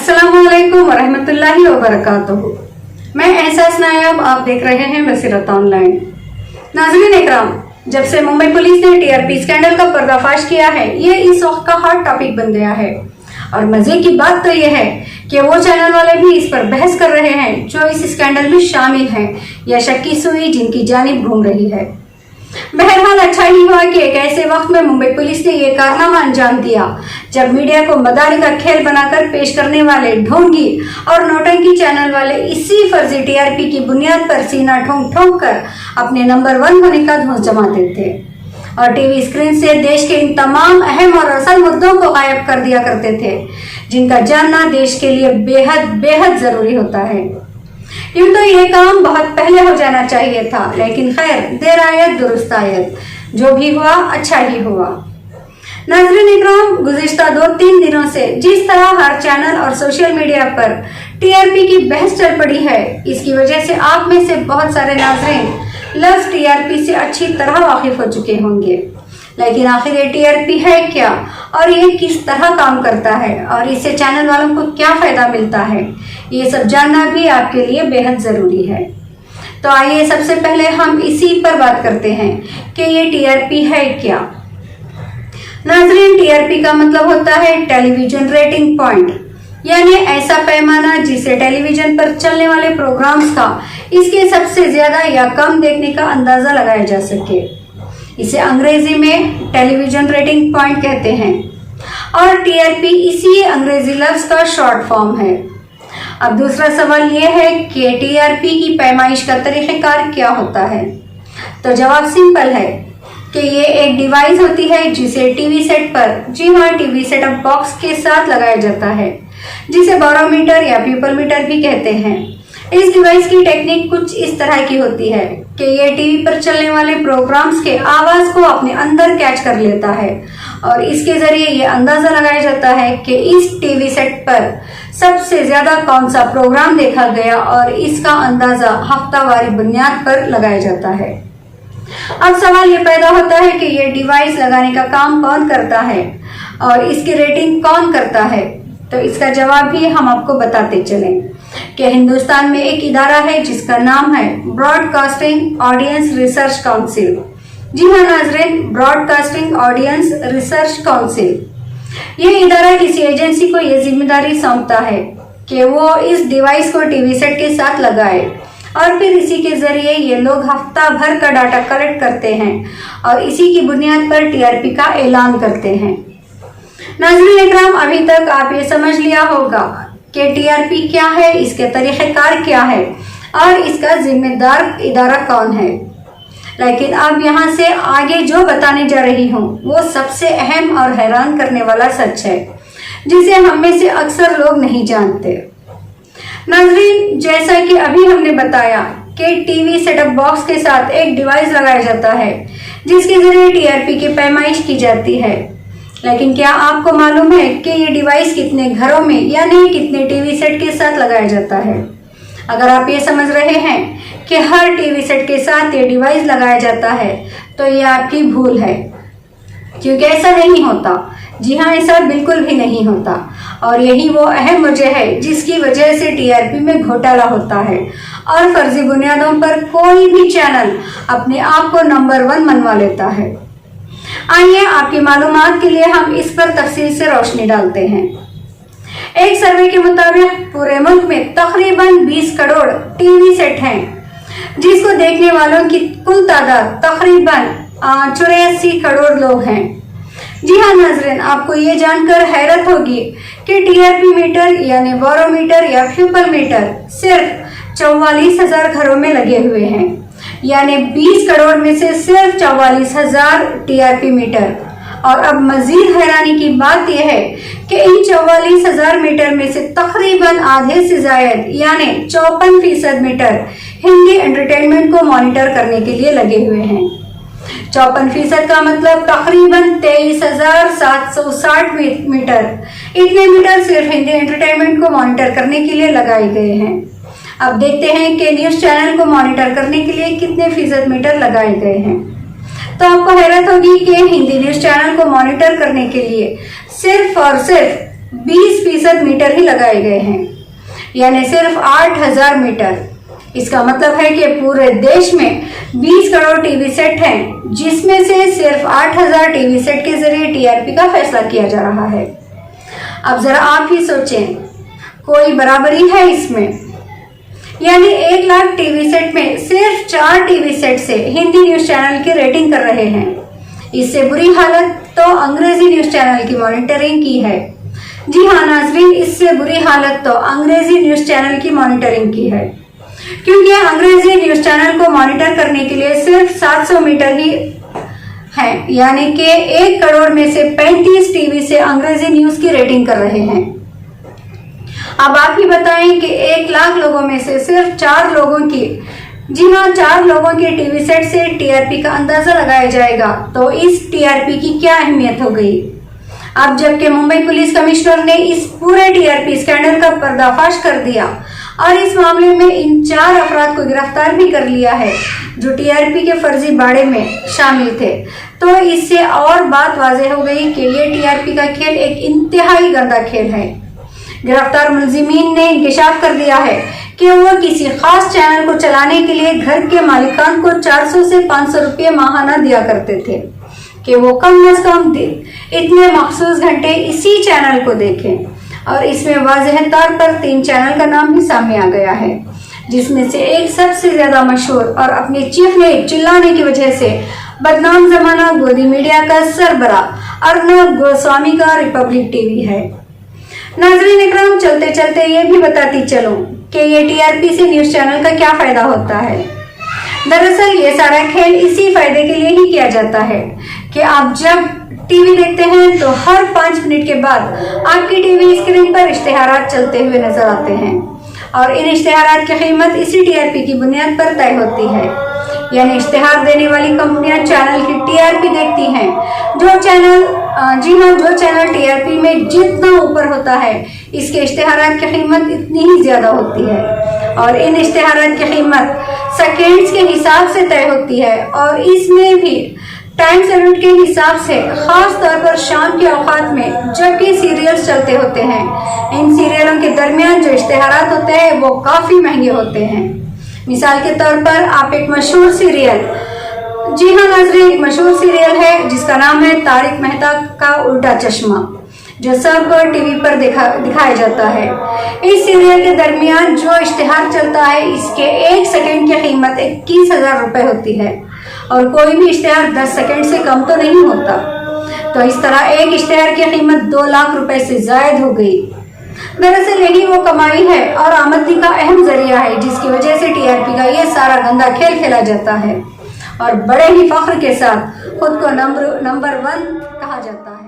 अस्सलामुअलैकुम वरहमतुल्लाहि वबरकातुहू। मैं एहसास नायाब, आप देख रहे हैं बसीरत ऑनलाइन। नाज़रीन इकराम, जब से मुंबई पुलिस ने टीआरपी स्कैंडल का पर्दाफाश किया है, ये इस वक्त का हॉट टॉपिक बन गया है। और मजे की बात तो यह है कि वो चैनल वाले भी इस पर बहस कर रहे हैं जो इस स्कैंडल में शामिल हैं या शक्की सुई जिनकी जानिब घूम रही है। बहरहाल अच्छा ही हुआ कि एक ऐसे वक्त में मुंबई पुलिस ने ये कारनामा अंजाम दिया जब मीडिया को मदारी का खेल बनाकर पेश करने वाले ढोंगी और नौटंकी चैनल वाले इसी फर्जी टीआरपी की बुनियाद पर सीना ठोंक ठोंक कर अपने नंबर 1 होने का धौंस जमाते थे और टीवी स्क्रीन से देश के इन तमाम अहम और असल मुद्दों को गायब कर दिया करते थे जिनका जानना देश के लिए बेहद बेहद जरूरी होता है। यूं तो ये काम बहुत पहले हो जाना चाहिए था, लेकिन खैर देर आयत दुरुस्त आयत, जो भी हुआ अच्छा ही हुआ। नाज़रीन इकराम, गुज़िश्ता 2-3 दिनों से जिस तरह हर चैनल और सोशल मीडिया पर टीआरपी की बहस चल पड़ी है, इसकी वजह से आप में से बहुत सारे नाज़रीन लफ्ज़ टीआरपी से अच्छी तरह वाकिफ हो चुके होंगे। लेकिन आखिर ये टीआरपी है क्या और ये किस तरह काम करता है और इससे चैनल वालों को क्या फायदा मिलता है, ये सब जानना भी आपके लिए बेहद जरूरी है। तो आइए सबसे पहले हम इसी पर बात करते हैं कि ये टीआरपी है क्या। नाज़रीन, टीआरपी का मतलब होता है टेलीविजन रेटिंग पॉइंट, यानी ऐसा पैमाना जिसे टेलीविजन पर चलने वाले प्रोग्राम्स का इसके सबसे ज्यादा या कम देखने का अंदाजा लगाया जा सके। इसे अंग्रेजी में टेलीविजन रेटिंग पॉइंट कहते हैं और टीआरपी इसी अंग्रेजी लफ्ज का शॉर्ट फॉर्म है। अब दूसरा सवाल यह है कि टीआरपी की पैमाइश का तरीक़ेकार क्या होता है। तो जवाब सिंपल है कि ये एक डिवाइस होती है जिसे टीवी सेट पर, जी हाँ, टीवी सेटअप बॉक्स के साथ लगाया जाता है, जिसे बैरोमीटर या पीपल मीटर भी कहते हैं। इस डिवाइस की टेक्निक कुछ इस तरह की होती है कि ये टीवी पर चलने वाले प्रोग्राम्स के आवाज को अपने अंदर कैच कर लेता है और इसके जरिए ये अंदाजा लगाया जाता है कि इस टीवी सेट पर सबसे ज्यादा कौन सा प्रोग्राम देखा गया और इसका अंदाजा हफ्तावारी बुनियाद पर लगाया जाता है। अब सवाल ये पैदा होता है कि ये डिवाइस लगाने का काम कौन करता है और इसकी रेटिंग कौन करता है। तो इसका जवाब भी हम आपको बताते चलें कि हिंदुस्तान में एक इदारा है जिसका नाम है ब्रॉडकास्टिंग ऑडियंस रिसर्च काउंसिल। जी हाँ नाज़रीन, ब्रॉडकास्टिंग ऑडियंस रिसर्च काउंसिल। ये इदारा किसी एजेंसी को ये जिम्मेदारी सौंपता है कि वो इस डिवाइस को टीवी सेट के साथ लगाए और फिर इसी के जरिए ये लोग हफ्ता भर का डाटा कलेक्ट करते हैं और इसी की बुनियाद पर टीआरपी का ऐलान करते हैं। नाज़रीन इकराम, अभी तक आप ये समझ लिया होगा कि टीआरपी क्या है, इसके तरीक़ेकार क्या है और इसका जिम्मेदार इदारा कौन है। लेकिन अब यहाँ से आगे जो बताने जा रही हूँ वो सबसे अहम और हैरान करने वाला सच है जिसे हम में से अक्सर लोग नहीं जानते। नाज़रीन, जैसा कि अभी हमने बताया कि टीवी सेटअप बॉक्स के साथ एक डिवाइस लगाया जाता है जिसके जरिए टीआरपी की पैमाइश की जाती है। लेकिन क्या आपको मालूम है कि ये डिवाइस कितने घरों में यानी कितने टीवी सेट के साथ लगाया जाता है? अगर आप ये समझ रहे हैं कि हर टीवी सेट के साथ ये डिवाइस लगाया जाता है तो ये आपकी भूल है, क्योंकि ऐसा नहीं होता। जी हाँ, ऐसा बिल्कुल भी नहीं होता और यही वो अहम वजह है जिसकी वजह से टीआरपी में घोटाला होता है और फर्जी बुनियादों पर कोई भी चैनल अपने आप को नंबर 1 मनवा लेता है। आइए आपकी मालूमात के लिए हम इस पर तफसील से रोशनी डालते हैं। एक सर्वे के मुताबिक पूरे मुल्क में तकरीबन 20 करोड़ टीवी सेट हैं, जिसको देखने वालों की कुल तादाद तकरीबन 84 करोड़ लोग हैं। जी हाँ नाज़रीन, आपको ये जानकर हैरत होगी कि टीआरपी मीटर यानी बैरोमीटर या पीपल मीटर सिर्फ 44,000 घरों में लगे हुए हैं, यानी 20 करोड़ में से सिर्फ 44,000 टीआरपी मीटर। और अब मजीद हैरानी की बात यह है कि इन 44,000 मीटर में से तकरीबन आधे से जायद यानी 54% मीटर हिंदी एंटरटेनमेंट को मॉनिटर करने के लिए लगे हुए हैं। 54% का मतलब तकरीबन 23,760 मीटर। इतने मीटर सिर्फ हिंदी एंटरटेनमेंट को मॉनिटर करने के लिए लगाए गए हैं। अब देखते हैं कि न्यूज चैनल को मॉनिटर करने के लिए कितने फीसद मीटर लगाए गए हैं। तो आपको हैरत होगी कि हिंदी न्यूज चैनल को मॉनिटर करने के लिए सिर्फ और सिर्फ 20% मीटर ही लगाए गए हैं, यानी सिर्फ 8,000 मीटर। इसका मतलब है कि पूरे देश में 20 करोड़ टीवी सेट हैं, जिसमें से सिर्फ 8,000 टीवी सेट के जरिए टीआरपी का फैसला किया जा रहा है। अब जरा आप ही सोचें, कोई बराबरी है इसमें? यानी 1 लाख टीवी सेट में सिर्फ 4 टीवी सेट से हिंदी न्यूज चैनल की रेटिंग कर रहे हैं। इससे बुरी हालत तो अंग्रेजी न्यूज चैनल की मॉनिटरिंग की है। जी हाँ नाजरीन, इससे बुरी हालत तो अंग्रेजी न्यूज चैनल की मॉनिटरिंग की है, क्योंकि अंग्रेजी न्यूज चैनल को मॉनिटर करने के लिए सिर्फ 700 मीटर ही है, यानी कि 1 करोड़ में से 35 टीवी से अंग्रेजी न्यूज की रेटिंग कर रहे हैं। अब आप ही बताएं कि 1 लाख लोगों में से सिर्फ 4 लोगों की, जी हाँ 4 लोगों के टीवी सेट से टीआरपी का अंदाजा लगाया जाएगा, तो इस टीआरपी की क्या अहमियत हो गई। अब जबकि मुंबई पुलिस कमिश्नर ने इस पूरे टीआरपी स्कैंडल का पर्दाफाश कर दिया और इस मामले में इन 4 अफराद को गिरफ्तार भी कर लिया है जो टीआरपी के फर्जी बाड़े में शामिल थे, तो इससे और बात वाज़ेह हो गई कि ये टीआरपी का खेल एक इंतहाई गंदा खेल है। गिरफ्तार मुलजिमीन ने इंकशाफ कर दिया है कि वो किसी खास चैनल को चलाने के लिए घर के मालिकान को 400 से 500 रुपये माहाना दिया करते थे कि वो कम अज कम इतने मखसूस घंटे इसी चैनल को देखें, और इसमें वाज़ेह तौर पर 3 चैनल का नाम भी सामने आ गया है, जिसमें से एक सबसे ज्यादा मशहूर और अपने चीफ ने चिल्लाने की वजह से बदनाम जमाना गोदी मीडिया का सरबरा अर्नब गोस्वामी का रिपब्लिक टीवी है। नाज़रीन इकराम, चलते चलते ये भी बताती चलूं कि ये टीआरपी से न्यूज चैनल का क्या फायदा होता है। दरअसल ये सारा खेल इसी फायदे के लिए ही किया जाता है कि आप जब टीवी देखते हैं तो हर 5 मिनट के बाद आपकी टीवी स्क्रीन पर इश्तेहारात चलते हुए नजर आते हैं, और इन इश्तेहारात की कीमत इसी टीआरपी की बुनियाद पर तय होती है। यानी इश्तेहार देने वाली कंपनियां चैनल की टीआरपी देखती हैं। जो चैनल टीआरपी में जितना ऊपर होता है, इसके इश्तेहारात की कीमत इतनी ही ज्यादा होती है, और इन इश्तेहारात की कीमत सेकेंड्स के हिसाब से तय होती है, और इसमें भी टाइम सेलेक्ट के हिसाब से, खास तौर पर शाम के औकात में जबकि सीरियल्स चलते होते हैं। इन सीरियलों के दरमियान जो इश्तेहारात होते हैं वो काफी महंगे होते हैं। मिसाल के तौर पर आप एक मशहूर सीरियल, जी हाँ नाज़रीन, एक मशहूर सीरियल है जिसका नाम है तारिक मेहता का उल्टा चश्मा, जो सब टीवी पर दिखाया जाता है। इस सीरियल के दरमियान जो इश्तेहार चलता है, इसके 1 सेकेंड की कीमत 21,000 रुपए होती है, और कोई भी इश्तेहार 10 सेकेंड से कम तो नहीं होता। तो इस तरह एक इश्तेहार की कीमत 2 लाख रुपए से जायद हो गई। दरअसल यही वो कमाई है और आमदनी का अहम जरिया है जिसकी वजह से टीआरपी का ये सारा गंदा खेल खेला जाता है, और बड़े ही फख्र के साथ खुद को नंबर 1 कहा जाता है।